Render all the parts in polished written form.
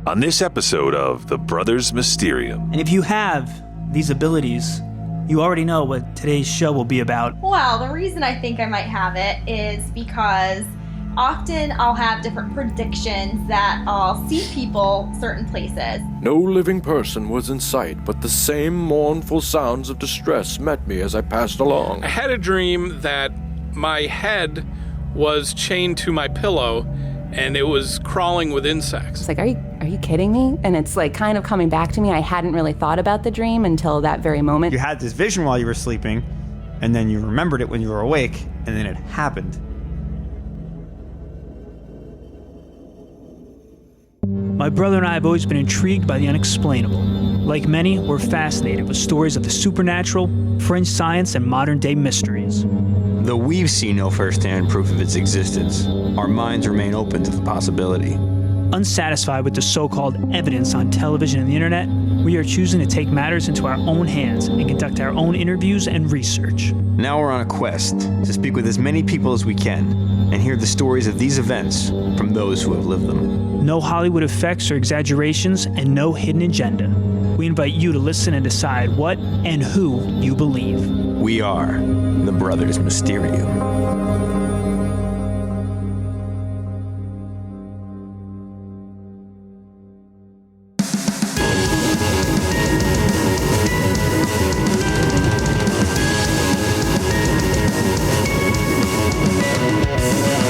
on this episode of The Brothers Mysterium. And if you have these abilities, you already know what today's show will be about. Well, the reason I think I might have it is because often I'll have different predictions that I'll see people certain places. No living person was in sight, but the same mournful sounds of distress met me as I passed along. I had a dream that my head was chained to my pillow and it was crawling with insects. It's like, are you kidding me? And it's like kind of coming back to me. I hadn't really thought about the dream until that very moment. You had this vision while you were sleeping, and then you remembered it when you were awake, and then it happened. My brother and I have always been intrigued by the unexplainable. Like many, we're fascinated with stories of the supernatural, fringe science, and modern-day mysteries. Though we've seen no first-hand proof of its existence, our minds remain open to the possibility. Unsatisfied with the so-called evidence on television and the internet, we are choosing to take matters into our own hands and conduct our own interviews and research. Now we're on a quest to speak with as many people as we can and hear the stories of these events from those who have lived them. No Hollywood effects or exaggerations, and no hidden agenda. We invite you to listen and decide what and who you believe. We are the Brothers Mysterium.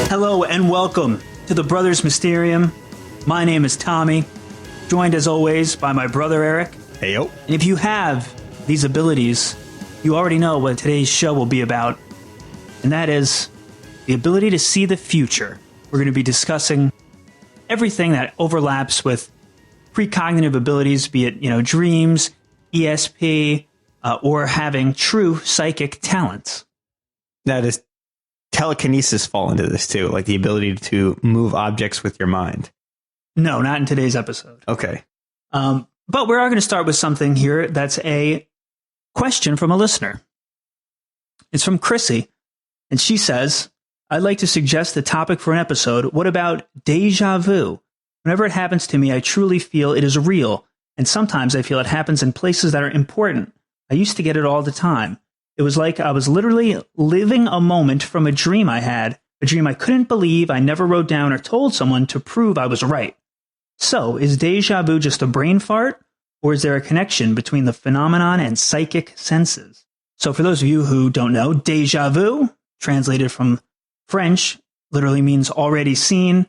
Hello and welcome to the Brothers Mysterium. My name is Tommy, joined as always by my brother Eric. Heyo. And if you have these abilities, you already know what today's show will be about, and that is the ability to see the future. We're going to be discussing everything that overlaps with precognitive abilities, be it, dreams, ESP, or having true psychic talents. Now, does telekinesis fall into this too? Like the ability to move objects with your mind? No, not in today's episode. Okay. But we are going to start with something here that's a question from a listener. It's from Chrissy, and she says, I'd like to suggest the topic for an episode. What about déjà vu? Whenever it happens to me, I truly feel it is real, and sometimes I feel it happens in places that are important. I used to get it all the time. It was like I was literally living a moment from a dream I had, a dream I couldn't believe I never wrote down or told someone to prove I was right. So, is déjà vu just a brain fart, or is there a connection between the phenomenon and psychic senses? So, for those of you who don't know, déjà vu, translated from French, literally means already seen,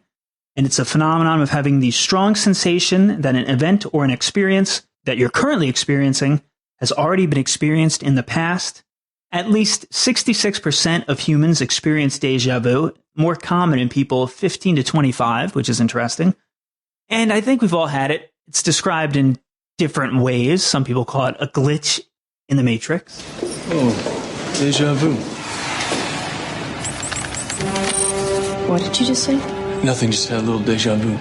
and it's a phenomenon of having the strong sensation that an event or an experience that you're currently experiencing has already been experienced in the past. At least 66% of humans experience déjà vu, more common in people 15 to 25, which is interesting. And I think we've all had it. It's described in different ways. Some people call it a glitch in the Matrix. Oh, déjà vu. What did you just say? Nothing, just had a little déjà vu.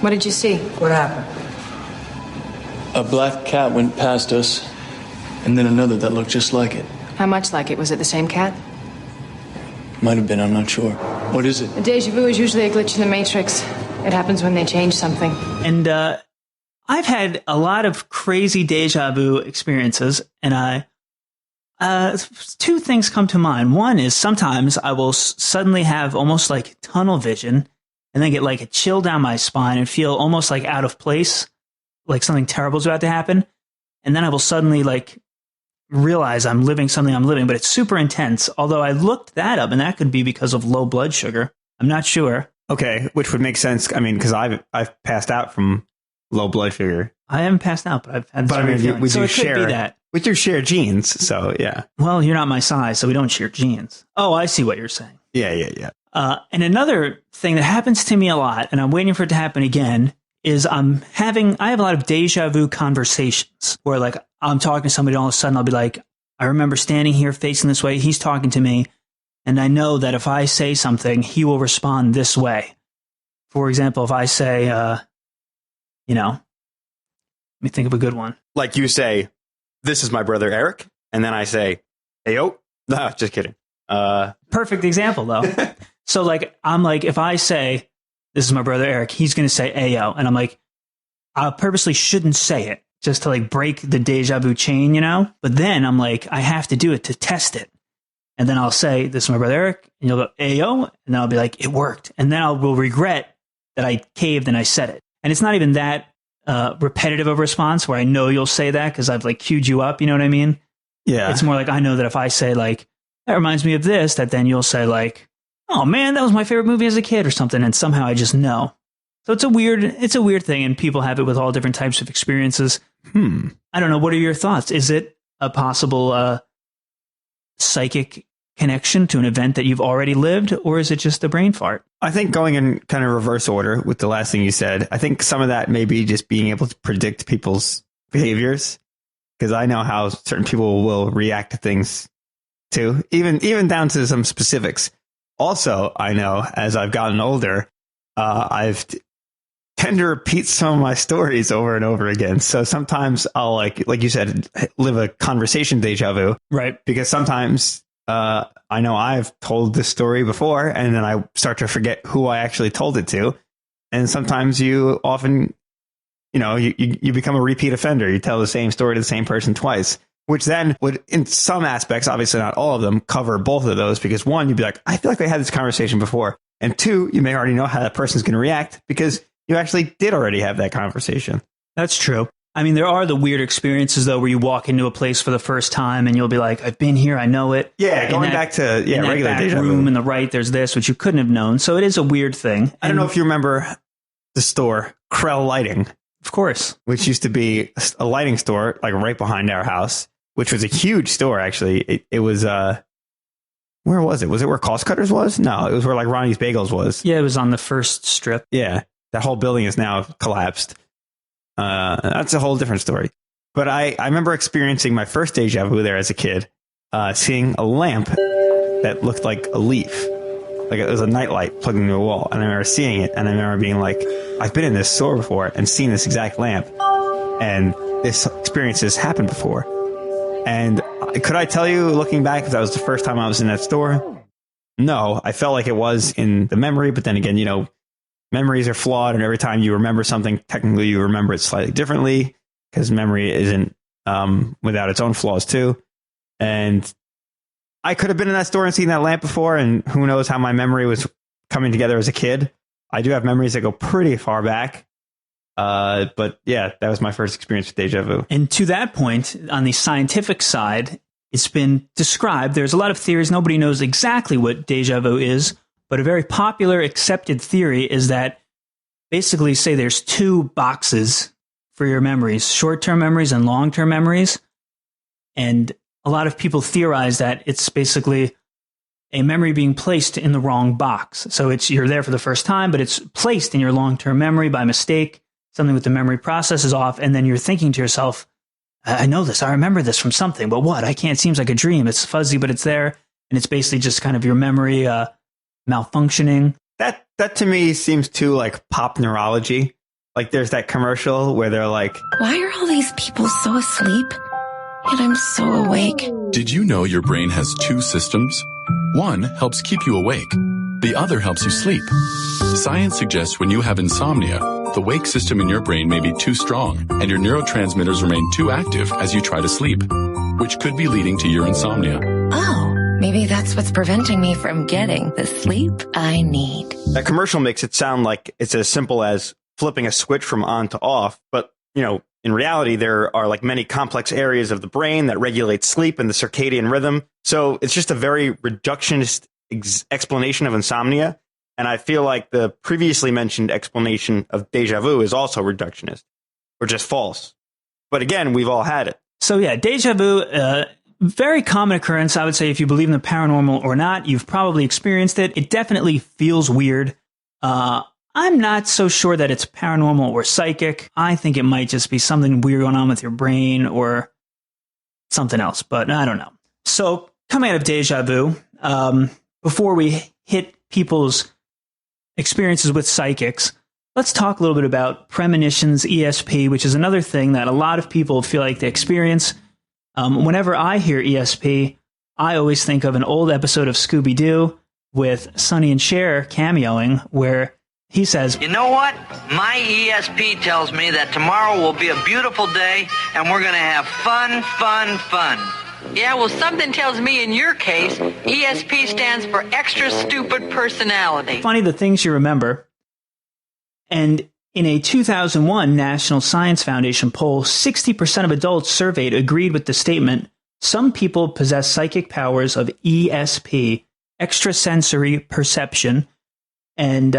What did you see? What happened? A black cat went past us, and then another that looked just like it. How much like it? Was it the same cat? Might have been, I'm not sure. What is it? A déjà vu is usually a glitch in the Matrix. It happens when they change something. And I've had a lot of crazy déjà vu experiences, and two things come to mind. One is sometimes I will suddenly have almost like tunnel vision, and then get like a chill down my spine and feel almost like out of place, like something terrible is about to happen. And then I will suddenly like realize I'm living something I'm living, but it's super intense. Although I looked that up, and that could be because of low blood sugar. I'm not sure. Okay, which would make sense. I mean, because I've passed out from low blood sugar. I haven't passed out, but I've had. But I mean, we so do it share. Could be that. We do share genes, so yeah. Well, you're not my size, so we don't share genes. Oh, I see what you're saying. Yeah. And another thing that happens to me a lot, and I'm waiting for it to happen again, is I have a lot of déjà vu conversations where like I'm talking to somebody, all of a sudden I'll be like, I remember standing here facing this way, he's talking to me, and I know that if I say something, he will respond this way. For example, if I say, let me think of a good one. Like you say, this is my brother Eric, and then I say, hey, yo. No, just kidding. Perfect example, though. So, like, I'm like, if I say, this is my brother Eric, he's going to say, Ayo. And I'm like, I purposely shouldn't say it just to like break the deja vu chain, you know? But then I'm like, I have to do it to test it. And then I'll say, this is my brother Eric, and you'll go, Ayo, and then I'll be like, it worked. And then I will regret that I caved and I said it. And it's not even that repetitive of a response where I know you'll say that because I've like queued you up, you know what I mean? Yeah. It's more like I know that if I say like, that reminds me of this, that then you'll say like, oh man, that was my favorite movie as a kid or something. And somehow I just know. So it's a weird thing. And people have it with all different types of experiences. I don't know. What are your thoughts? Is it a possible psychic connection to an event that you've already lived, or is it just a brain fart? I think going in kind of reverse order with the last thing you said, I think some of that may be just being able to predict people's behaviors, because I know how certain people will react to things too, even down to some specifics. Also, I know as I've gotten older, I've tend to repeat some of my stories over and over again. So sometimes I'll like you said, live a conversation deja vu, right? Because sometimes I know I've told this story before, and then I start to forget who I actually told it to. And sometimes you often, you become a repeat offender. You tell the same story to the same person twice, which then would, in some aspects, obviously not all of them, cover both of those. Because one, you'd be like, I feel like I had this conversation before. And two, you may already know how that person's going to react because you actually did already have that conversation. That's true. I mean, there are the weird experiences, though, where you walk into a place for the first time and you'll be like, I've been here, I know it. Yeah, going back to regular back deja vu. room in the right, there's this, which you couldn't have known. So it is a weird thing. I don't know if you remember the store, Krell Lighting. Of course. Which used to be a lighting store, like right behind our house, which was a huge store, actually. It was, where was it? Was it where Cost Cutters was? No, it was where like Ronnie's Bagels was. Yeah, it was on the first strip. Yeah, that whole building is now collapsed. That's a whole different story. But I remember experiencing my first deja vu there as a kid, seeing a lamp that looked like a leaf. Like it was a nightlight plugged into a wall. And I remember seeing it, and I remember being like, I've been in this store before and seen this exact lamp. And this experience has happened before. And could I tell you, looking back, if that was the first time I was in that store? No, I felt like it was in the memory. But then again, memories are flawed. And every time you remember something, technically you remember it slightly differently because memory isn't without its own flaws too. And I could have been in that store and seen that lamp before. And who knows how my memory was coming together as a kid. I do have memories that go pretty far back. But yeah, that was my first experience with deja vu. And to that point, on the scientific side, it's been described. There's a lot of theories. Nobody knows exactly what deja vu is, but a very popular accepted theory is that basically say there's two boxes for your memories, short-term memories and long-term memories. And a lot of people theorize that it's basically a memory being placed in the wrong box. So you're there for the first time, but it's placed in your long-term memory by mistake. Something with the memory process is off, and then you're thinking to yourself, I know this, I remember this from something, but what? I can't, it seems like a dream. It's fuzzy, but it's there. And it's basically just kind of your memory malfunctioning. That to me seems too like pop neurology. Like there's that commercial where they're like, why are all these people so asleep? Yet I'm so awake. Did you know your brain has two systems? One helps keep you awake. The other helps you sleep. Science suggests when you have insomnia, the wake system in your brain may be too strong and your neurotransmitters remain too active as you try to sleep, which could be leading to your insomnia. Oh, maybe that's what's preventing me from getting the sleep I need. That commercial makes it sound like it's as simple as flipping a switch from on to off. But, in reality, there are like many complex areas of the brain that regulate sleep and the circadian rhythm. So it's just a very reductionist explanation of insomnia. And I feel like the previously mentioned explanation of deja vu is also reductionist or just false. But again, we've all had it. So yeah, deja vu, very common occurrence. I would say if you believe in the paranormal or not, you've probably experienced it. It definitely feels weird. I'm not so sure that it's paranormal or psychic. I think it might just be something weird going on with your brain or something else, but I don't know. So coming out of deja vu, before we hit people's experiences with psychics, let's talk a little bit about premonitions, ESP, which is another thing that a lot of people feel like they experience. Whenever I hear ESP, I always think of an old episode of Scooby-Doo with Sonny and Cher cameoing, where He says, You know what? My ESP tells me that tomorrow will be a beautiful day and we're going to have fun, fun, fun. Yeah, well, something tells me in your case, ESP stands for extra stupid personality. funny the things you remember. And in a 2001 National Science Foundation poll, 60% of adults surveyed agreed with the statement, some people possess psychic powers of ESP, extrasensory perception. And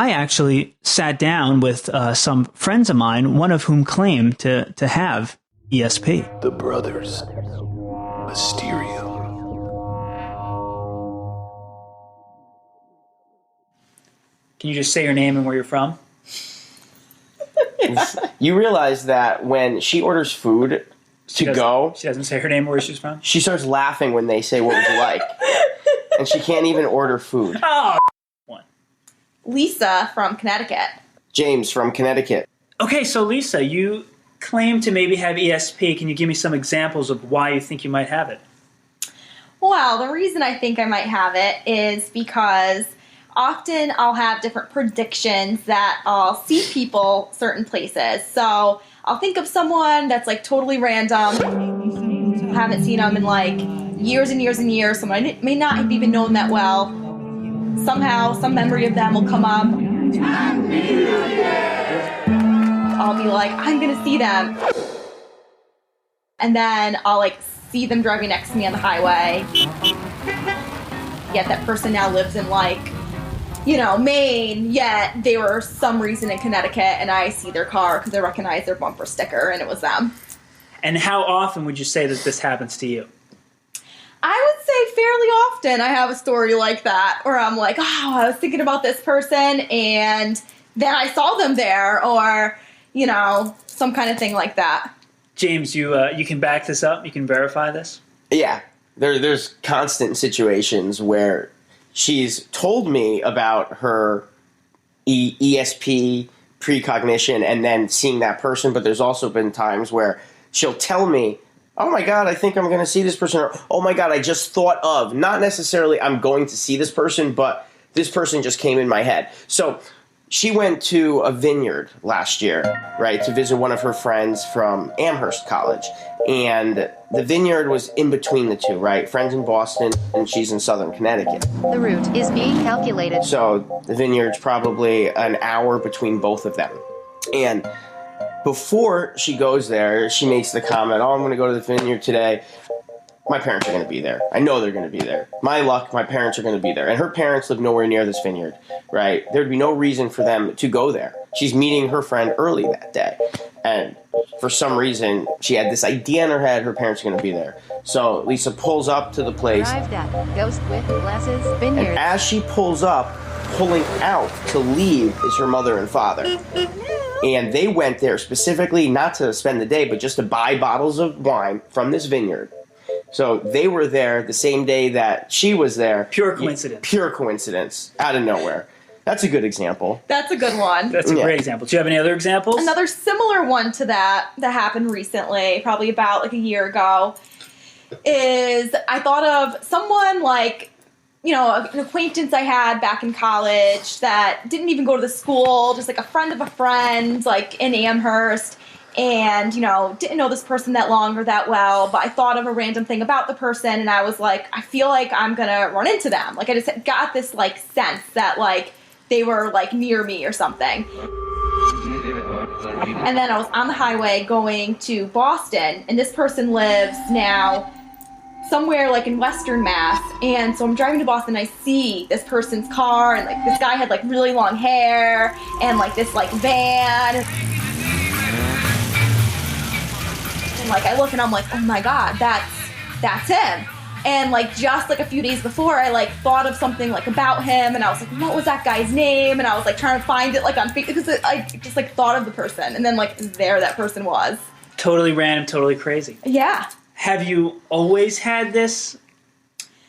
I actually sat down with some friends of mine, one of whom claimed to have ESP. The Brothers Mysterium. Can you just say your name and where you're from? You realize that when she orders food She doesn't say her name or where she's from? she starts laughing when they say, "What would you like?" And she can't even order food. Oh, Lisa from Connecticut. James from Connecticut. okay, so Lisa, you claim to maybe have ESP. Can you give me some examples of why you think you might have it? Well, the reason I think I might have it is because often I'll have different predictions that I'll see people certain places. So I'll think of someone that's like totally random. Haven't seen them in like years and years and years. Someone I may not have even known that well. Somehow, some memory of them will come up. I'll be like, I'm gonna see them. And then I'll like see them driving next to me on the highway. Yet that person now lives in like, Maine, yet they were some reason in Connecticut and I see their car because I recognize their bumper sticker and it was them. And how often would you say that this happens to you? I would say fairly often I have a story like that where I'm like, oh, I was thinking about this person and then I saw them there or, some kind of thing like that. James, you can back this up? You can verify this? Yeah. There's constant situations where she's told me about her ESP precognition and then seeing that person, but there's also been times where she'll tell me, oh my God, I think I'm going to see this person, or oh my God, I just thought of, not necessarily I'm going to see this person, but this person just came in my head. So she went to a vineyard last year, right, to visit one of her friends from Amherst College. And the vineyard was in between the two, right? Friends in Boston, and she's in southern Connecticut. The route is being calculated. So the vineyard's probably an hour between both of them. And before she goes there, she makes the comment, oh, I'm going to go to the vineyard today. My parents are going to be there. I know they're going to be there. My luck, my parents are going to be there. And her parents live nowhere near this vineyard, right? There'd be no reason for them to go there. She's meeting her friend early that day. And for some reason, she had this idea in her head her parents are going to be there. So Lisa pulls up to the place. Arrived at Ghost with Glasses Vineyard. And as she pulls up, pulling out to leave is her mother and father. And they went there specifically not to spend the day, but just to buy bottles of wine from this vineyard. So they were there the same day that she was there. Pure coincidence. Pure coincidence. Out of nowhere. That's a good example. That's a good one. That's a great example. Do you have any other examples? Another similar one to that happened recently, probably about like a year ago, is I thought of someone like, an acquaintance I had back in college that didn't even go to the school, just like a friend of a friend, like in Amherst. And, didn't know this person that long or that well, but I thought of a random thing about the person and I was like, I feel like I'm going to run into them. Like I just got this like sense that like they were like near me or something. And then I was on the highway going to Boston and this person lives now somewhere like in Western Mass. And so I'm driving to Boston, I see this person's car and like this guy had like really long hair and like this like van. Like I look and I'm like, oh my God, that's him. And like just like a few days before, I like thought of something like about him, and I was like, what was that guy's name? And I was like trying to find it like on Facebook because I just like thought of the person, and then like there that person was. Totally random, totally crazy. Yeah. Have you always had this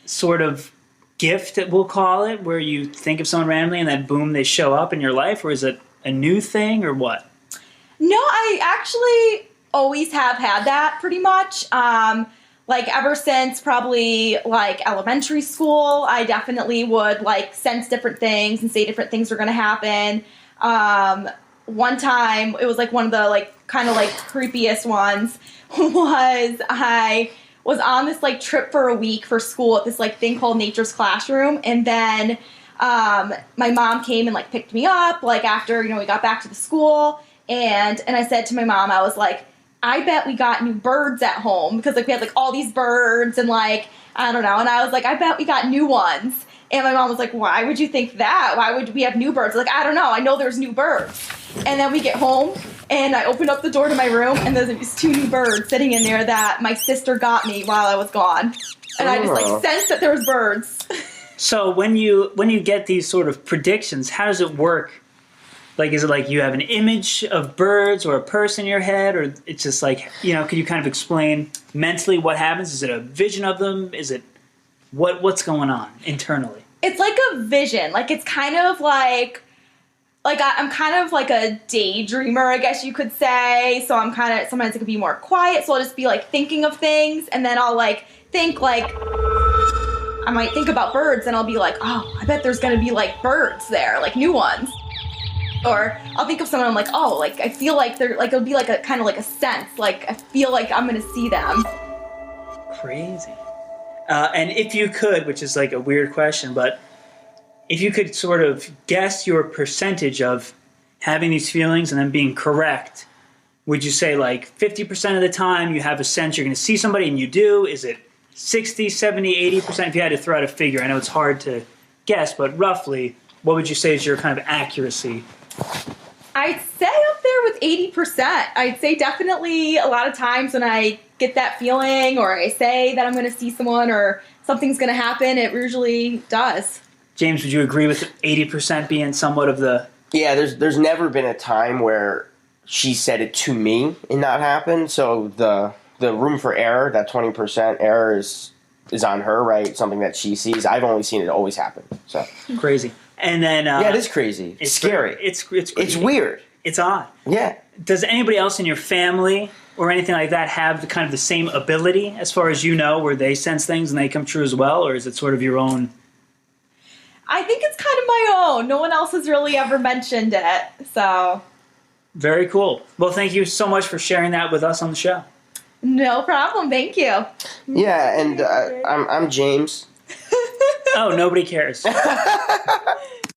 sort of gift, we'll call it, where you think of someone randomly and then boom, they show up in your life, or is it a new thing, or what? No, I actually always have had that pretty much. like ever since probably like elementary school, I definitely would like sense different things and say different things were going to happen. One time, it was like one of the like kind of like creepiest ones was I was on this like trip for a week for school at this like thing called Nature's Classroom, and then my mom came and like picked me up like after, you know, we got back to the school, and I said to my mom, I was like, I bet we got new birds at home, because like we had like all these birds and like, I don't know. And I was like, I bet we got new ones. And my mom was like, why would you think that? Why would we have new birds? Like, I don't know. I know there's new birds. And then we get home and I opened up the door to my room and there's these 2 new birds sitting in there that my sister got me while I was gone. And I just like sensed that there was birds. So when you get these sort of predictions, how does it work? Like, is it like you have an image of birds or a person in your head, or it's just like, you know, can you kind of explain mentally what happens? Is it a vision of them? Is it what's going on internally? It's like a vision. Like, it's kind of like I'm kind of like a daydreamer, I guess you could say. So I'm kind of, sometimes it could be more quiet. So I'll just be like thinking of things, and then I'll like think like, I might think about birds and I'll be like, oh, I bet there's going to be like birds there, like new ones. Or I'll think of someone, I'm like, oh, like, I feel like they're, like, it'll be like a, kind of like a sense, like, I feel like I'm gonna see them. Crazy. And if you could, which is like a weird question, but if you could sort of guess your percentage of having these feelings and then being correct, would you say like 50% of the time you have a sense you're gonna see somebody and you do? Is it 60, 70, 80%? If you had to throw out a figure, I know it's hard to guess, but roughly, what would you say is your kind of accuracy? I'd say up there with 80%. I'd say definitely a lot of times when I get that feeling or I say that I'm going to see someone or something's going to happen, it usually does. James, would you agree with 80% being somewhat of the... Yeah, there's never been a time where she said it to me and not happen. So the room for error, that 20% error is on her, right? Something that she sees. I've only seen it always happen. So crazy. And then yeah, it is crazy. It's scary. It's weird. It's odd. Yeah. Does anybody else in your family or anything like that have the kind of the same ability as far as you know, where they sense things and they come true as well, or is it sort of your own? I think it's kind of my own. No one else has really ever mentioned it. So very cool. Well, thank you so much for sharing that with us on the show. No problem. Thank you. Yeah, and I'm James. Oh, nobody cares.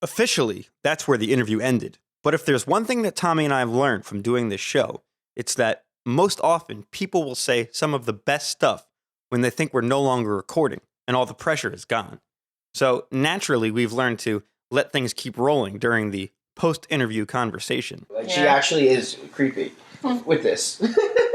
Officially, that's where the interview ended. But if there's one thing that Tommy and I have learned from doing this show, it's that most often people will say some of the best stuff when they think we're no longer recording and all the pressure is gone. So naturally, we've learned to let things keep rolling during the post-interview conversation. Like, she actually is creepy with this.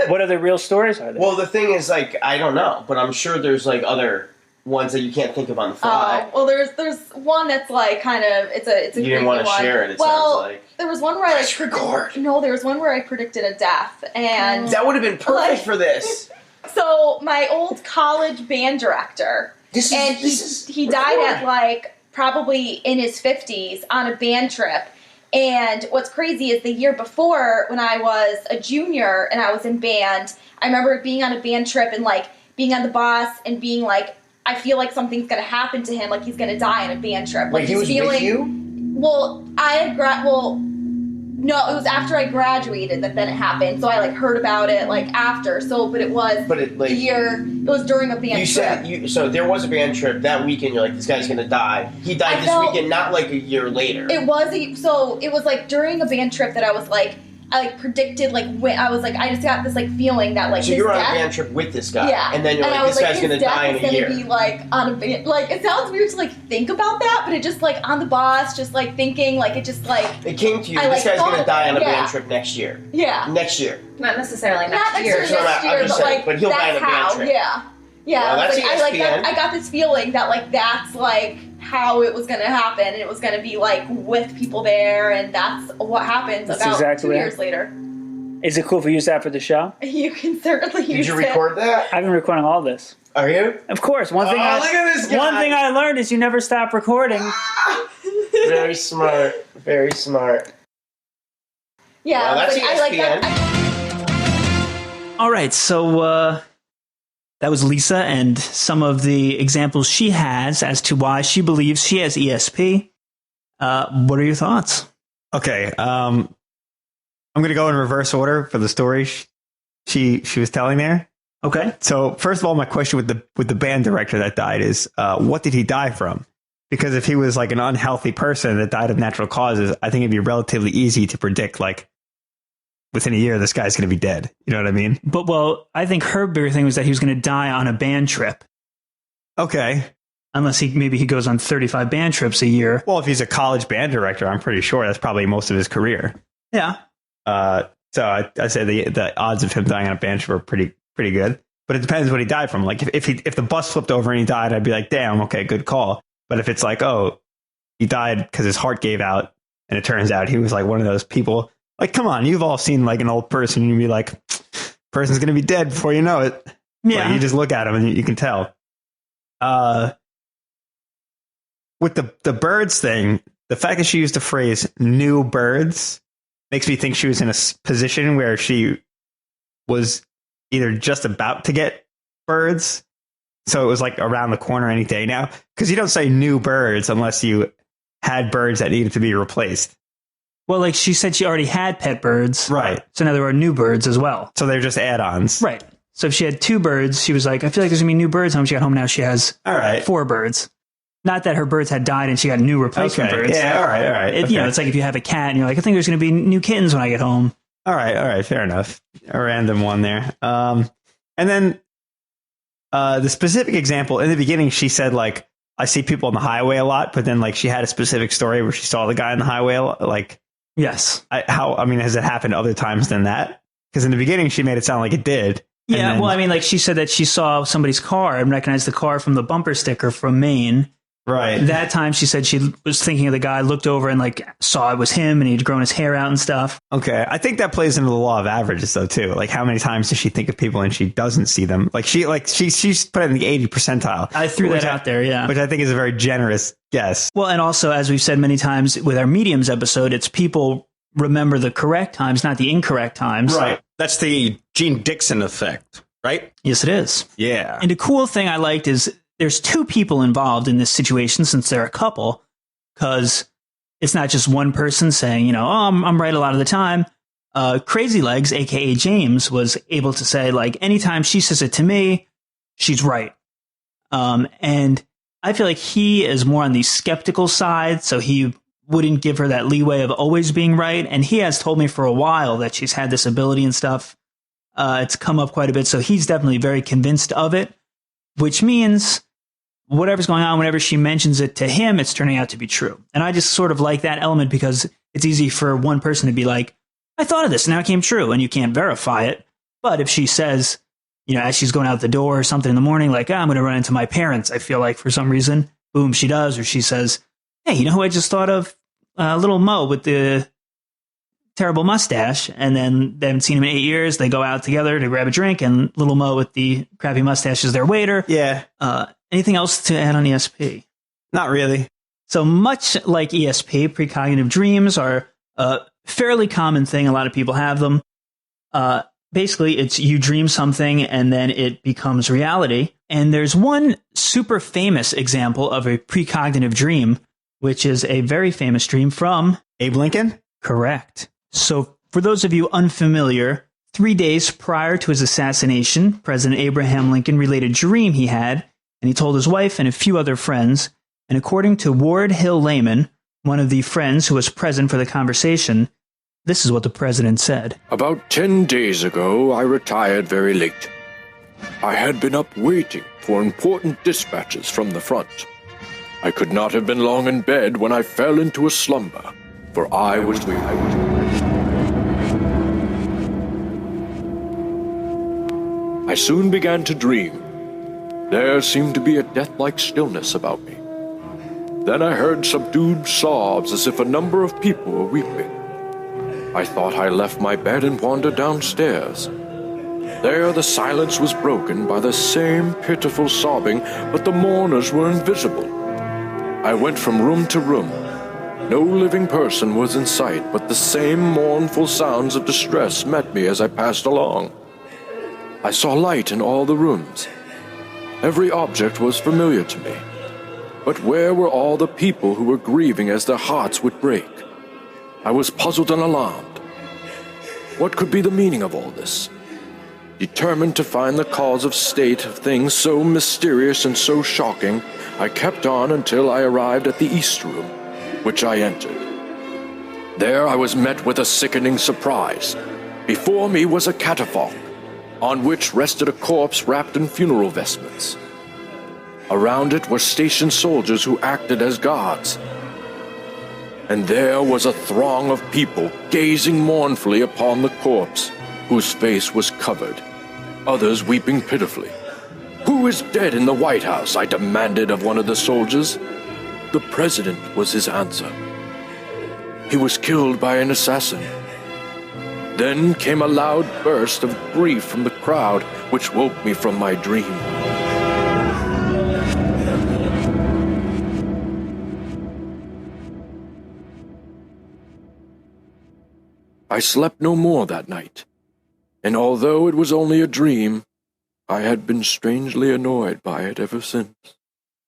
What other real stories are there? Well, the thing is, like, I don't know, but I'm sure there's like other ones that you can't think of on the fly. Well, there's one that's like kind of it's a you didn't want to share it. It sounds like there was one where I like No, there was one where I predicted a death, and that would have been perfect for this. So my old college band director, he died at like probably in his 50s on a band trip. And what's crazy is the year before, when I was a junior and I was in band, I remember being on a band trip and like being on the bus and being like, I feel like something's gonna happen to him, like he's gonna die on a band trip. Like he was with you? Well, no, it was after I graduated that then it happened. So I like heard about it like after. So, but it was the year. It was during a band trip. So there was a band trip that weekend. You're like, this guy's gonna die. He died this weekend, not like a year later. It was like during a band trip that I was like. I like predicted like when I was like I just got this like feeling that like so his you're on death, a band trip with this guy, yeah, and then you're like this guy's gonna die in a year. Be like on a band, like it sounds weird to like think about that, but it just like on the bus, just like thinking like it just like it came to you. This guy's gonna die on a band trip next year. Yeah, next year. Not necessarily next year, but he'll die on a band trip. Yeah, yeah. Well, that's I got this feeling that like that's like how it was going to happen, and it was going to be like with people there, and that's what happened about 2 years later. Is it cool if we use that for the show? You can certainly use it. Did you record that? I've been recording all this. Are you? Of course. One thing look at this guy. One thing I learned is you never stop recording. Very smart. Very smart. Yeah. Well, that's like, ESPN. All right, so That was Lisa and some of the examples she has as to why she believes she has ESP. What are your thoughts? Okay. I'm going to go in reverse order for the story she was telling there. Okay. So first of all, my question with the band director that died is, what did he die from? Because if he was like an unhealthy person that died of natural causes, I think it'd be relatively easy to predict, like, within a year, this guy's going to be dead. You know what I mean? But, well, I think her bigger thing was that he was going to die on a band trip. Okay. Unless maybe he goes on 35 band trips a year. Well, if he's a college band director, I'm pretty sure that's probably most of his career. Yeah. So I say the odds of him dying on a band trip are pretty good. But it depends what he died from. Like if the bus flipped over and he died, I'd be like, damn, okay, good call. But if it's like, oh, he died because his heart gave out, and it turns out he was like one of those people. Like, come on, you've all seen like an old person, and you'd be like, person's going to be dead before you know it. Yeah. Like, you just look at him and you can tell. With the birds thing, the fact that she used the phrase new birds makes me think she was in a position where she was either just about to get birds. So it was like around the corner any day now. Because you don't say new birds unless you had birds that needed to be replaced. Well, like she said, she already had pet birds. Right. So now there are new birds as well. So they're just add-ons. Right. So if she had 2 birds, she was like, I feel like there's going to be new birds. When she got home now, she has 4 birds. Not that her birds had died and she got new replacement birds. Yeah, all right. Okay. You know, it's like if you have a cat and you're like, I think there's going to be new kittens when I get home. All right, fair enough. A random one there. And then the specific example, in the beginning, she said, like, I see people on the highway a lot, but then, like, she had a specific story where she saw the guy on the highway a lot, like... Yes. Has it happened other times than that? Because in the beginning, she made it sound like it did. Yeah, then, well, I mean, like, she said that she saw somebody's car and recognized the car from the bumper sticker from Maine. Right. That time, she said she was thinking of the guy, looked over and, like, saw it was him, and he'd grown his hair out and stuff. Okay. I think that plays into the law of averages, though, too. Like, how many times does she think of people and she doesn't see them? She's put it in the 80 percentile. I threw that out there, yeah. Which I think is a very generous guess. Well, and also, as we've said many times with our mediums episode, it's people remember the correct times, not the incorrect times. Right. That's the Gene Dixon effect, right? Yes, it is. Yeah. And the cool thing I liked is there's 2 people involved in this situation since they're a couple, because it's not just one person saying, you know, oh, I'm right a lot of the time. Crazy Legs, a.k.a. James, was able to say, like, anytime she says it to me, she's right. And I feel like he is more on the skeptical side, so he wouldn't give her that leeway of always being right. And he has told me for a while that she's had this ability and stuff. It's come up quite a bit, so he's definitely very convinced of it, which means whatever's going on, whenever she mentions it to him, it's turning out to be true. And I just sort of like that element because it's easy for one person to be like, I thought of this and now it came true, and you can't verify it. But if she says, you know, as she's going out the door or something in the morning, like, I'm going to run into my parents, I feel like for some reason, boom, she does. Or she says, hey, you know who I just thought of? Little Mo with the terrible mustache. And then they haven't seen him in 8 years. They go out together to grab a drink, and Little Mo with the crappy mustache is their waiter. Yeah. Anything else to add on ESP? Not really. So much like ESP, precognitive dreams are a fairly common thing. A lot of people have them. Basically, it's you dream something and then it becomes reality. And there's one super famous example of a precognitive dream, which is a very famous dream from Abe Lincoln? Correct. So for those of you unfamiliar, 3 days prior to his assassination, President Abraham Lincoln relayed a dream he had, and he told his wife and a few other friends. And according to Ward Hill Layman, one of the friends who was present for the conversation, this is what the president said. About 10 days ago, I retired very late. I had been up waiting for important dispatches from the front. I could not have been long in bed when I fell into a slumber, for I was waiting. I soon began to dream. There seemed to be a death-like stillness about me. Then I heard subdued sobs as if a number of people were weeping. I thought I left my bed and wandered downstairs. There the silence was broken by the same pitiful sobbing, but the mourners were invisible. I went from room to room. No living person was in sight, but the same mournful sounds of distress met me as I passed along. I saw light in all the rooms, Every object was familiar to me. But where were all the people who were grieving as their hearts would break? I was puzzled and alarmed. What could be the meaning of all this? Determined to find the cause of state of things so mysterious and so shocking, I kept on until I arrived at the East Room, which I entered. There I was met with a sickening surprise. Before me was a catafalque, on which rested a corpse wrapped in funeral vestments. Around it were stationed soldiers who acted as guards. And there was a throng of people gazing mournfully upon the corpse, whose face was covered, others weeping pitifully. "Who is dead in the White House?" I demanded of one of the soldiers. "The president," was his answer. "He was killed by an assassin." Then came a loud burst of grief from the crowd, which woke me from my dream. I slept no more that night, and although it was only a dream, I had been strangely annoyed by it ever since.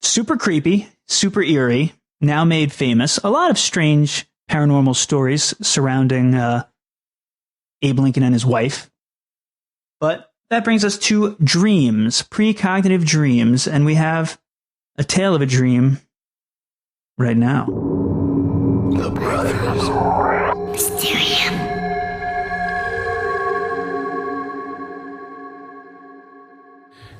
Super creepy, super eerie, now made famous. A lot of strange paranormal stories surrounding Abe Lincoln and his wife. But that brings us to dreams, precognitive dreams, and we have a tale of a dream right now. The Brothers. Mysterium.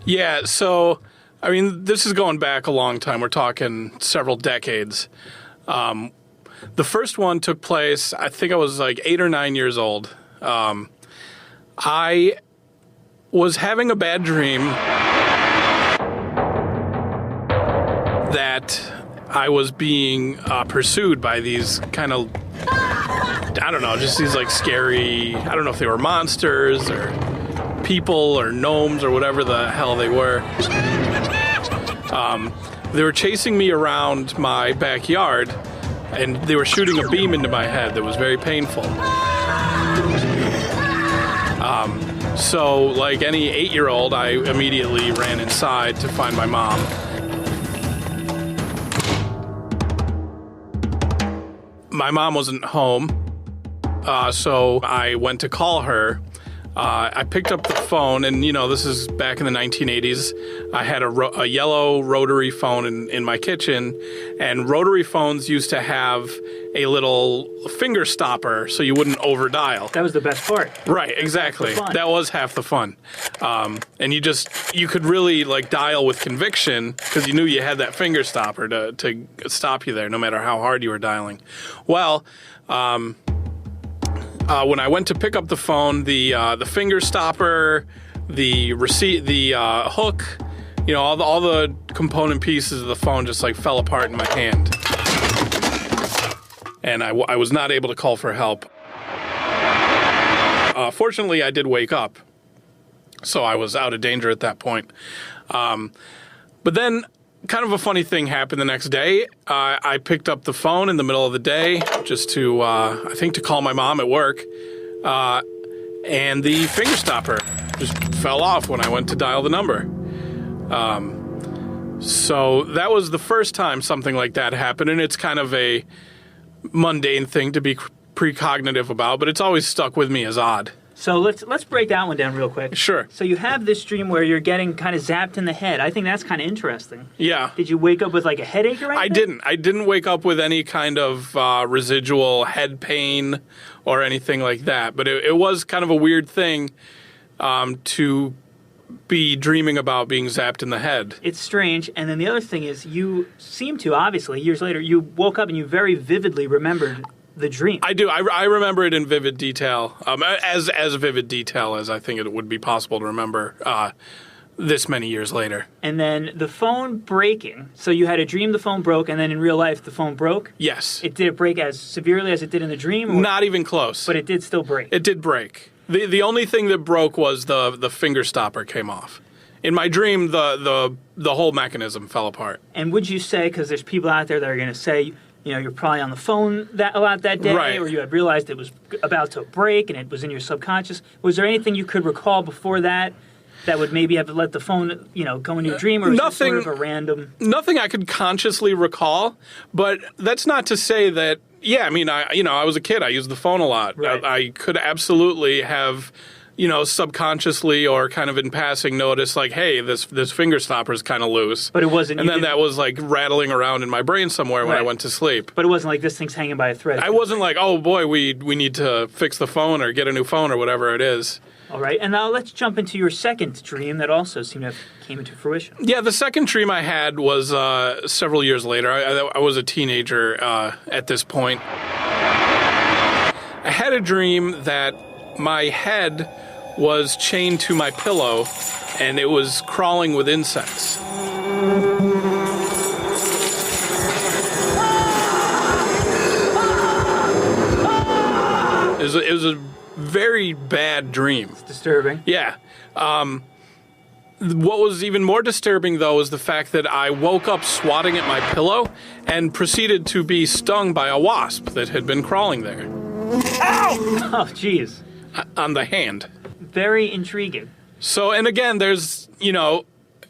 Yeah, so, I mean, this is going back a long time. We're talking several decades. The first one took place, I think I was like 8 or 9 years old. I was having a bad dream that I was being pursued by these kind of, I don't know, just these like scary, I don't know if they were monsters or people or gnomes or whatever the hell they were. They were chasing me around my backyard, and they were shooting a beam into my head that was very painful. So, like any 8-year-old, I immediately ran inside to find my mom. My mom wasn't home, so I went to call her. I picked up the phone, and, you know, this is back in the 1980s. I had a yellow rotary phone in my kitchen, and rotary phones used to have a little finger stopper so you wouldn't overdial. That was the best part. Right, exactly. That was half the fun. And you could really, like, dial with conviction because you knew you had that finger stopper to stop you there no matter how hard you were dialing. Well, when I went to pick up the phone, the finger stopper, the receipt, the hook, you know, all the component pieces of the phone just like fell apart in my hand, and I was not able to call for help. Fortunately, I did wake up, so I was out of danger at that point. But then, kind of a funny thing happened the next day. I picked up the phone in the middle of the day just to, I think, to call my mom at work, and the finger stopper just fell off when I went to dial the number. So that was the first time something like that happened, and it's kind of a mundane thing to be precognitive about, but it's always stuck with me as odd. So let's break that one down real quick. Sure. So you have this dream where you're getting kind of zapped in the head. I think that's kind of interesting. Yeah. Did you wake up with like a headache or anything? I didn't wake up with any kind of residual head pain or anything like that. But it was kind of a weird thing to be dreaming about being zapped in the head. It's strange. And then the other thing is you seem to, obviously, years later, you woke up and you very vividly remembered the dream. I do. I remember it in vivid detail, as vivid detail as I think it would be possible to remember this many years later. And then the phone breaking. So you had a dream the phone broke, and then in real life the phone broke? Yes. Did it break as severely as it did in the dream? Or? Not even close. But it did still break? It did break. The only thing that broke was the finger stopper came off. In my dream, the whole mechanism fell apart. And would you say, because there's people out there that are going to say, you know, you're probably on the phone a lot that day, right, or you had realized it was about to break and it was in your subconscious. Was there anything you could recall before that that would maybe have to let the phone, go into your dream, or was it sort of a random? Nothing I could consciously recall, but that's not to say that. Yeah, I mean, I was a kid. I used the phone a lot. Right. I could absolutely have, subconsciously or kind of in passing noticed, like, hey, this finger stopper is kind of loose. But it wasn't. And then that was like rattling around in my brain somewhere when I went to sleep. But it wasn't like this thing's hanging by a thread. I wasn't like, oh boy, we need to fix the phone or get a new phone or whatever it is. All right, and now let's jump into your second dream that also seemed to have came into fruition. Yeah, the second dream I had was several years later. I was a teenager at this point. I had a dream that my head was chained to my pillow and it was crawling with insects. It was a very bad dream. It's disturbing. Yeah. What was even more disturbing, though, was the fact that I woke up swatting at my pillow and proceeded to be stung by a wasp that had been crawling there. Ow! Oh, jeez. On the hand. Very intriguing. So, and again, there's,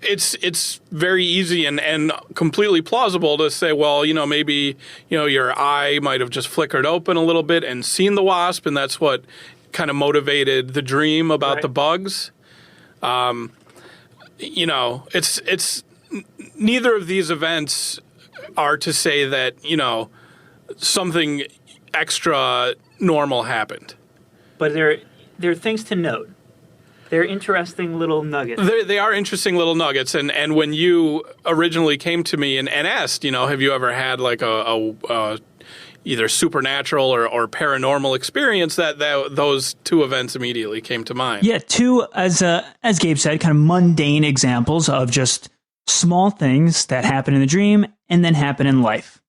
it's very easy and completely plausible to say, well, maybe, your eye might have just flickered open a little bit and seen the wasp, and that's what kind of motivated the dream about the bugs. It's neither of these events are to say that, something extra normal happened. But there are things to note. They're interesting little nuggets. They are interesting little nuggets. And when you originally came to me and asked, have you ever had like a either supernatural or paranormal experience, that those two events immediately came to mind. Yeah, two, as Gabe said, kind of mundane examples of just small things that happen in the dream and then happen in life.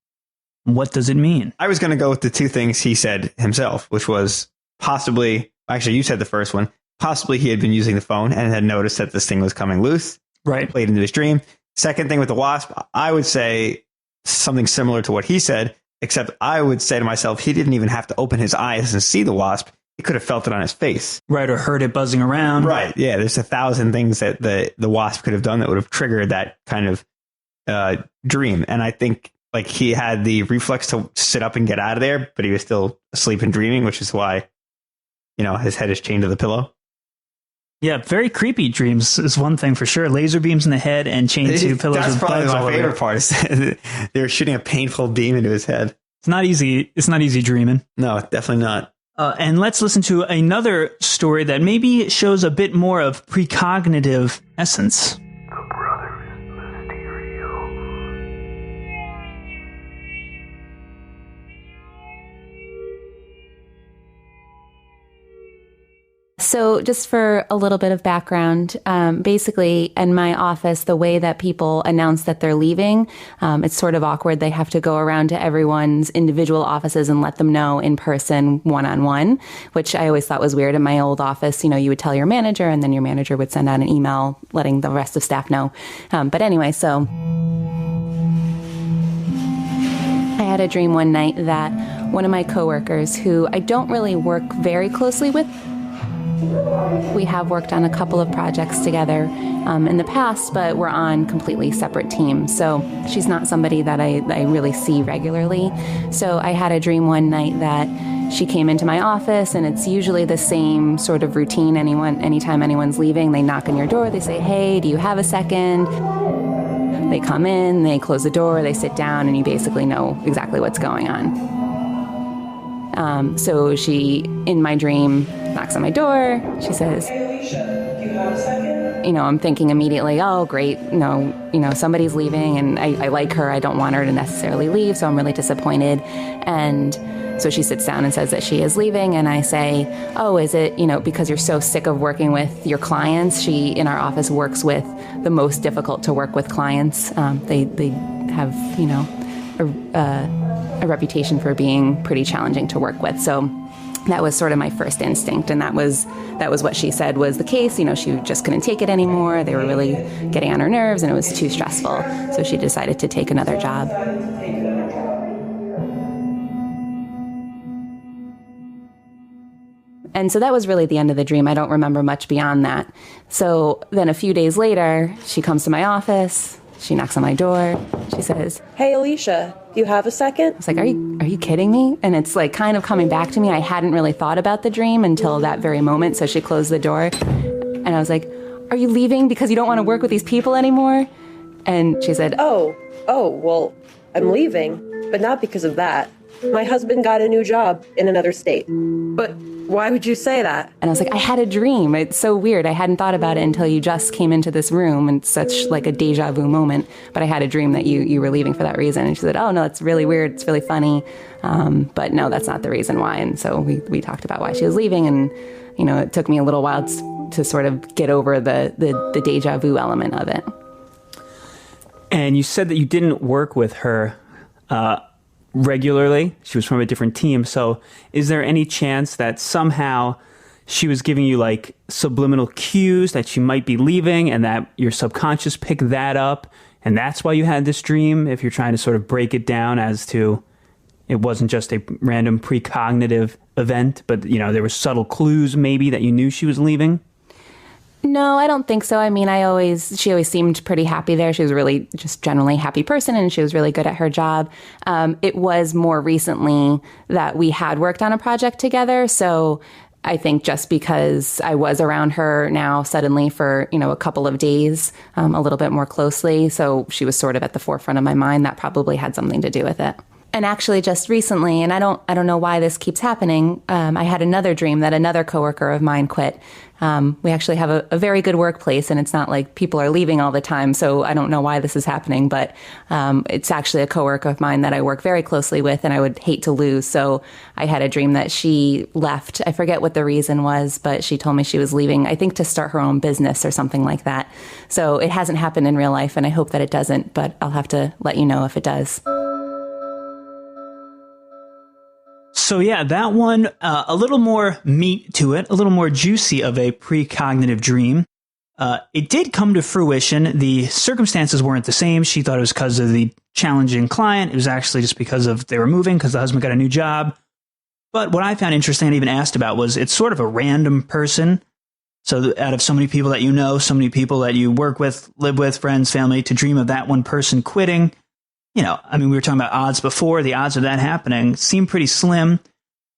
What does it mean? I was going to go with the two things he said himself, which was possibly, actually you said the first one, possibly he had been using the phone and had noticed that this thing was coming loose. Right. Played into his dream. Second thing with the wasp, I would say something similar to what he said, except I would say to myself, he didn't even have to open his eyes and see the wasp. He could have felt it on his face. Right, or heard it buzzing around. Right, yeah. There's 1,000 things that the wasp could have done that would have triggered that kind of dream. And I think like he had the reflex to sit up and get out of there, but he was still asleep and dreaming, which is why, his head is chained to the pillow. Yeah, very creepy dreams is one thing for sure. Laser beams in the head and chained to pillows. That's with probably bugs all my over favorite it. part. Is they're shooting a painful beam into his head. It's not easy. It's not easy dreaming. No, definitely not. And let's listen to another story that maybe shows a bit more of precognitive essence. So just for a little bit of background, basically in my office, the way that people announce that they're leaving, it's sort of awkward. They have to go around to everyone's individual offices and let them know in person, one-on-one, which I always thought was weird. In my old office, you would tell your manager and then your manager would send out an email letting the rest of staff know. But anyway, so I had a dream one night that one of my coworkers, who I don't really work very closely with, we have worked on a couple of projects together in the past, but we're on completely separate teams. So she's not somebody that I really see regularly. So I had a dream one night that she came into my office, and it's usually the same sort of routine. Anytime anyone's leaving, they knock on your door, they say, "Hey, do you have a second?" They come in, they close the door, they sit down, and you basically know exactly what's going on. So she, in my dream, knocks on my door. She says, "Hey, Alicia, do you have a second?" I'm thinking immediately, oh, great, somebody's leaving, and I like her. I don't want her to necessarily leave, so I'm really disappointed. And so she sits down and says that she is leaving, and I say, oh, is it, because you're so sick of working with your clients? She, in our office, works with the most difficult to work with clients. They have, a reputation for being pretty challenging to work with. So that was sort of my first instinct, and that was what she said was the case. She just couldn't take it anymore. They were really getting on her nerves, and it was too stressful. So she decided to take another job. And so that was really the end of the dream. I don't remember much beyond that. So then a few days later, she comes to my office. She knocks on my door. She says, "Hey, Alicia, do you have a second?" I was like, are you kidding me? And it's like kind of coming back to me. I hadn't really thought about the dream until that very moment. So she closed the door and I was like, "Are you leaving because you don't want to work with these people anymore?" And she said, Oh, well, I'm leaving, but not because of that. My husband got a new job in another state. But why would you say that? And I was like, I had a dream. It's so weird. I hadn't thought about it until you just came into this room, and such like a deja vu moment. But I had a dream that you were leaving for that reason. And she said, oh, no, it's really weird. It's really funny. But no, that's not the reason why. And so we talked about why she was leaving. And, you know, it took me a little while to sort of get over the deja vu element of it. And you said that you didn't work with her regularly. She was from a different team. So is there any chance that somehow she was giving you like subliminal cues that she might be leaving and that your subconscious picked that up and that's why you had this dream, if you're trying to sort of break it down as to it wasn't just a random precognitive event, but, you know, there were subtle clues maybe that you knew she was leaving? No, I don't think so. I mean, she always seemed pretty happy there. She was really just generally happy person, and she was really good at her job. It was more recently that we had worked on a project together. So I think just because I was around her now suddenly for, you know, a couple of days, a little bit more closely. So she was sort of at the forefront of my mind. That probably had something to do with it. And actually just recently, and I don't know why this keeps happening, I had another dream that another coworker of mine quit. We actually have a very good workplace, and it's not like people are leaving all the time, so I don't know why this is happening, but it's actually a coworker of mine that I work very closely with and I would hate to lose. So I had a dream that she left. I forget what the reason was, but she told me she was leaving, I think to start her own business or something like that. So it hasn't happened in real life, and I hope that it doesn't, but I'll have to let you know if it does. So yeah, that one, a little more meat to it, a little more juicy of a precognitive dream. It did come to fruition. The circumstances weren't the same. She thought it was because of the challenging client. It was actually just because of they were moving because the husband got a new job. But what I found interesting and even asked about was it's sort of a random person. So out of so many people that you know, so many people that you work with, live with, friends, family, to dream of that one person quitting. You know, I mean, we were talking about odds before. The odds of that happening seem pretty slim.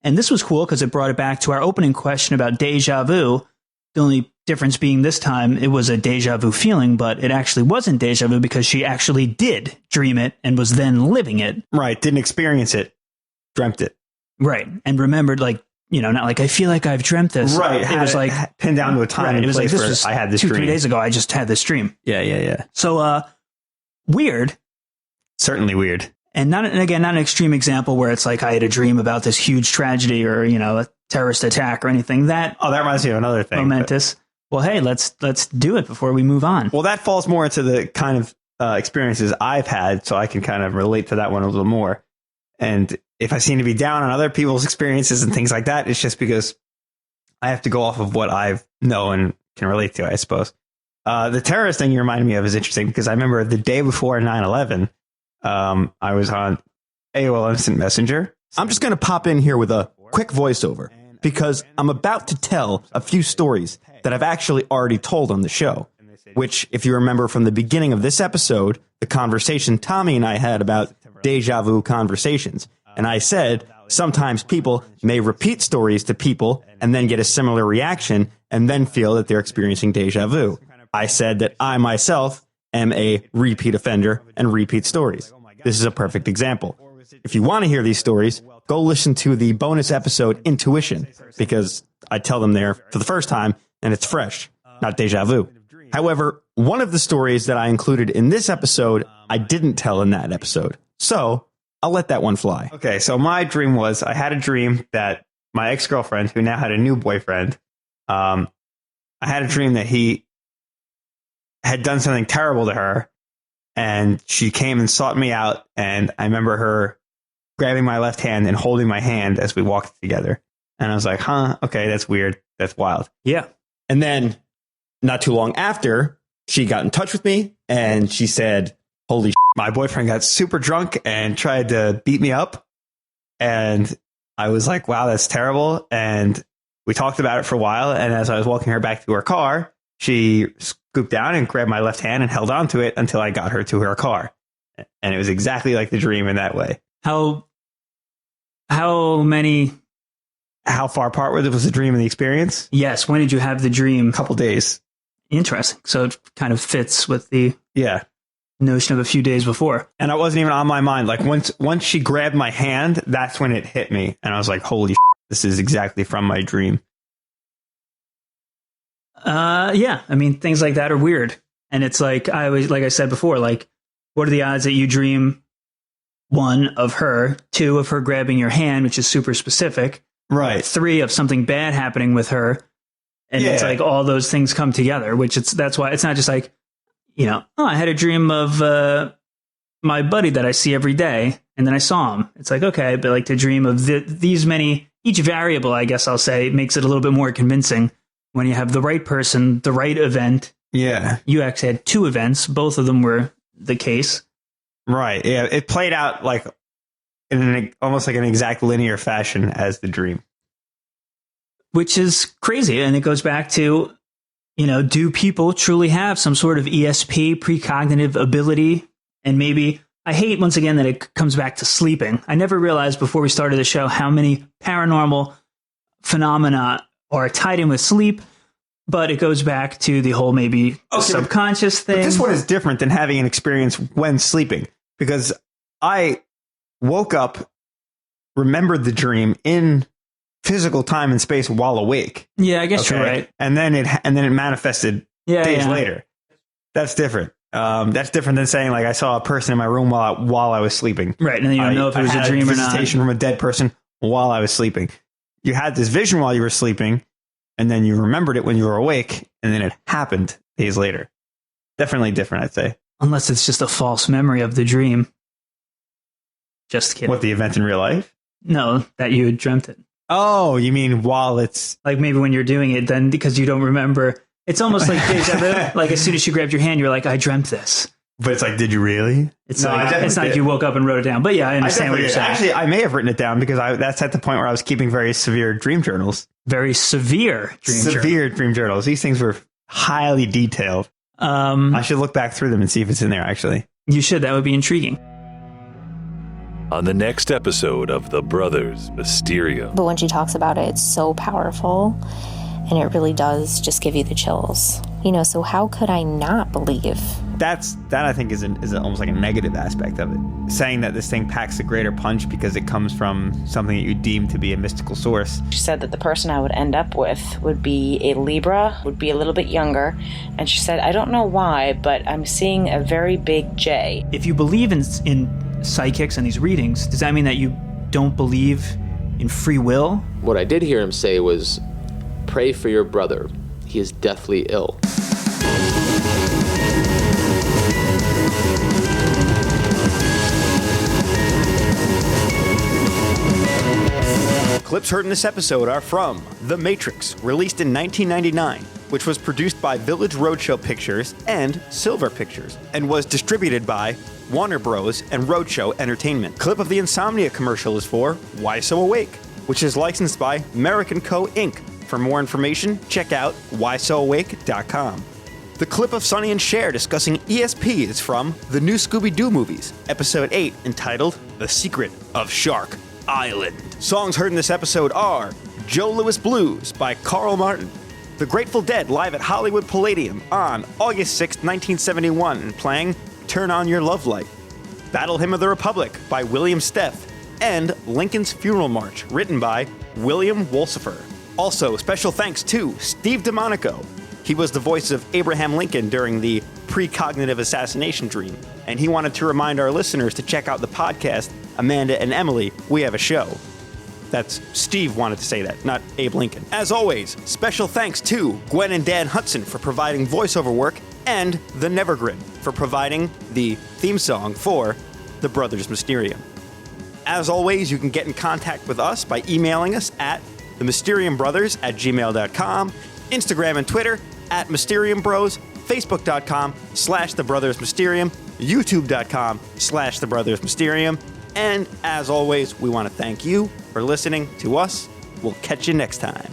And this was cool because it brought it back to our opening question about deja vu. The only difference being this time it was a deja vu feeling, but it actually wasn't deja vu because she actually did dream it and was then living it. Right. Didn't experience it. Dreamt it. Right. And remembered, like, you know, not like, I feel like I've dreamt this. Right. It was like pinned down to a time. Right. It was like, this was I had this 2-3 dream. days ago. I just had this dream. Yeah. So, weird. Certainly weird. And not an extreme example where it's like I had a dream about this huge tragedy or, you know, a terrorist attack or anything. That reminds me of another thing. Momentous. Well, hey, let's do it before we move on. Well, that falls more into the kind of experiences I've had, so I can kind of relate to that one a little more. And if I seem to be down on other people's experiences and things like that, it's just because I have to go off of what I know and can relate to, I suppose. The terrorist thing you reminded me of is interesting because I remember the day before 9/11, I was on AOL Instant Messenger. I'm just going to pop in here with a quick voiceover because I'm about to tell a few stories that I've actually already told on the show, which, if you remember from the beginning of this episode, the conversation Tommy and I had about deja vu conversations. And I said, sometimes people may repeat stories to people and then get a similar reaction and then feel that they're experiencing deja vu. I said that I myself am a repeat offender and repeat stories. This is a perfect example. If you want to hear these stories, go listen to the bonus episode Intuition, because I tell them there for the first time and it's fresh, not deja vu. However, one of the stories that I included in this episode, I didn't tell in that episode. So I'll let that one fly. Okay, so my dream was I had a dream that my ex-girlfriend, who now had a new boyfriend, I had a dream that he had done something terrible to her, and she came and sought me out, and I remember her grabbing my left hand and holding my hand as we walked together. And I was like, okay, that's weird. That's wild. Yeah. And then not too long after, she got in touch with me, and she said, holy shit, my boyfriend got super drunk and tried to beat me up. And I was like, wow, that's terrible. And we talked about it for a while. And as I was walking her back to her car, she scooped down and grabbed my left hand and held onto it until I got her to her car. And it was exactly like the dream in that way. How far apart was the dream and the experience? Yes. When did you have the dream? A couple days. Interesting. So it kind of fits with the notion of a few days before. And I wasn't even on my mind. Like once she grabbed my hand, that's when it hit me. And I was like, holy shit, this is exactly from my dream. Yeah. I mean, things like that are weird. And it's like I said before, like, what are the odds that you dream 1 of her, 2 of her grabbing your hand, which is super specific, right? 3 of something bad happening with her, and it's like all those things come together. That's why it's not just like, I had a dream of my buddy that I see every day, and then I saw him. It's like, okay, but like to dream of these many, each variable, I guess I'll say, makes it a little bit more convincing when you have the right person, the right event. Yeah, you actually had 2 events, both of them were the case. Right. Yeah. It played out like in almost like an exact linear fashion as the dream. Which is crazy. And it goes back to, do people truly have some sort of ESP, precognitive ability? And maybe, I hate once again that it comes back to sleeping. I never realized before we started the show how many paranormal phenomena are tied in with sleep. But it goes back to the whole maybe subconscious thing. But this one is different than having an experience when sleeping, because I woke up, remembered the dream in physical time and space while awake. Yeah, I guess you're right. And then it manifested days later. That's different. That's different than saying like I saw a person in my room while I was sleeping. Right, and then you don't know if it was a dream or not. Visitation from a dead person while I was sleeping. You had this vision while you were sleeping. And then you remembered it when you were awake, and then it happened days later. Definitely different, I'd say. Unless it's just a false memory of the dream. Just kidding. What, the event in real life? No, that you had dreamt it. Oh, you mean while it's... Like maybe when you're doing it, then because you don't remember. It's almost like déjà vu. Like as soon as she grabbed your hand, you're like, I dreamt this. But it's like, did you really? It's not like you woke up and wrote it down. But yeah, I understand what you're saying. Actually, I may have written it down because that's at the point where I was keeping very severe dream journals. Very severe dream journals. These things were highly detailed. I should look back through them and see if it's in there, actually. You should. That would be intriguing. On the next episode of The Brothers Mysterium. But when she talks about it, it's so powerful. And it really does just give you the chills. So how could I not believe? That I think is almost like a negative aspect of it. Saying that this thing packs a greater punch because it comes from something that you deem to be a mystical source. She said that the person I would end up with would be a Libra, would be a little bit younger. And she said, I don't know why, but I'm seeing a very big J. If you believe in psychics and these readings, does that mean that you don't believe in free will? What I did hear him say was, pray for your brother. He is deathly ill. Clips heard in this episode are from The Matrix, released in 1999, which was produced by Village Roadshow Pictures and Silver Pictures, and was distributed by Warner Bros. And Roadshow Entertainment. Clip of the Insomnia commercial is for Why So Awake, which is licensed by American Co. Inc. For more information, check out whysoawake.com. The clip of Sonny and Cher discussing ESP is from the new Scooby-Doo movies, Episode 8, entitled The Secret of Shark Island. Songs heard in this episode are Joe Louis Blues by Carl Martin, The Grateful Dead live at Hollywood Palladium on August 6, 1971, and playing Turn On Your Love Light, Battle Hymn of the Republic by William Steff, and Lincoln's Funeral March, written by William Wolsifer. Also, special thanks to Steve DeMonico. He was the voice of Abraham Lincoln during the precognitive assassination dream, and he wanted to remind our listeners to check out the podcast, Amanda and Emily, We Have a Show. That's Steve wanted to say that, not Abe Lincoln. As always, special thanks to Gwen and Dan Hudson for providing voiceover work, and The Nevergrid for providing the theme song for The Brothers Mysterium. As always, you can get in contact with us by emailing us at themysteriumbrothers@gmail.com, Instagram and Twitter @MysteriumBros, Facebook.com/TheBrothersMysterium, YouTube.com/TheBrothersMysterium. And as always, we want to thank you for listening to us. We'll catch you next time.